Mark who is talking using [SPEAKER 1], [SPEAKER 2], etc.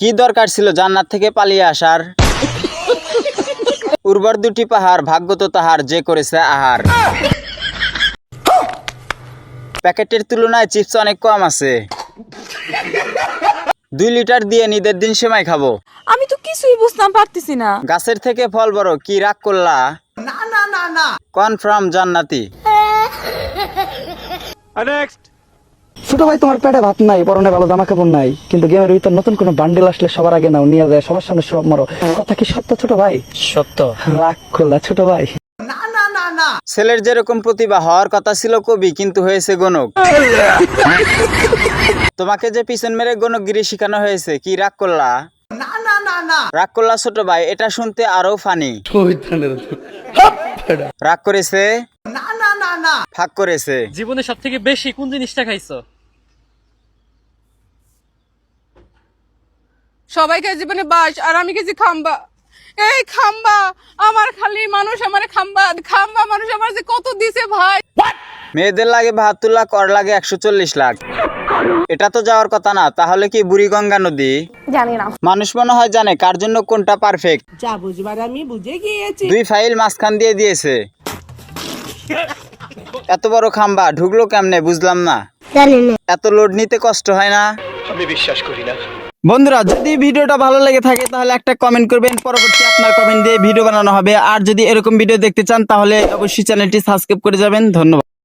[SPEAKER 1] কি দরকার ছিল জান্নাত থেকে পালিয়ে আসার? উর্বর দুটি পাহাড়, ভাগ্য তো তাহার যে করেছে আহার। প্যাকেটের তুলনায় চিপস অনেক কম আছে। 2 লিটার দিয়ে ঈদের দিন সেমাই খাবো।
[SPEAKER 2] আমি তো কিছুই বুঝতাম পারতেছি না।
[SPEAKER 1] গাছের থেকে ফল বড়, কি রাগ করলা? না না না না, কনফার্ম জান্নাতি।
[SPEAKER 3] ছোট ভাই তোমার পেটে ভাত নাই, পরনে ভালো জামা কাপড় নাই, কিন্তু গেমের ভিতর নতুন কোনো বান্ডেল আসলে সবার আগে নাও, নিয়ে যায় সবার সামনে সব মরো। কথা কি সত্য ছোট ভাই?
[SPEAKER 1] সত্য।
[SPEAKER 3] রাগ করলা ছোট ভাই?
[SPEAKER 1] ছেলের যেরকম প্রতিভা, হওয়ার কথা ছিল কবি, কিন্তু হয়েছে গণক। তোমাকে যে পিছন মেরে গণকগিরি শেখানো হয়েছে, কি রাগ করলা? না না না না, রাগ করলা ছোট ভাই, এটা শুনতে আরো ফানি। রাগ করেছে? না না না না, ফাঁক করেছে।
[SPEAKER 4] জীবনে সব থেকে বেশি কোন জিনিসটা খাইছো?
[SPEAKER 2] সবাই খায় জীবনে বাস, আর আমি গেছি খাম্বা। এই খাম্বা আমার খালি মানুষ, আমার খাম্বা খাম্বা মানুষ আমার যে কত দিছে ভাই।
[SPEAKER 1] মেয়েদের লাগে 72 লাখ, ওর লাগে 140 লাখ। এটা তো যাওয়ার কথা না, তাহলে কি বুড়িগঙ্গা নদী?
[SPEAKER 2] জানি না।
[SPEAKER 1] মানুষ মনে হয় জানে কার জন্য কোনটা পারফেক্ট।
[SPEAKER 5] যা বুঝবার আমি বুঝে গিয়েছি।
[SPEAKER 1] 2 ফাইল মাঝখান দিয়ে দিয়েছে। এত বড় খাম্বা ঢুকলো কেমনে বুঝলাম না। এত লোড নিতে কষ্ট হয় না?
[SPEAKER 6] আমি বিশ্বাস করি না।
[SPEAKER 1] বন্ধুরা, যদি ভিডিওটা ভালো লেগে থাকে তাহলে একটা কমেন্ট করবেন, পরবর্তী আপনার কমেন্ট দিয়ে ভিডিও বানানো হবে। আর যদি এরকম ভিডিও দেখতে চান তাহলে অবশ্যই চ্যানেলটি সাবস্ক্রাইব করে যাবেন। ধন্যবাদ।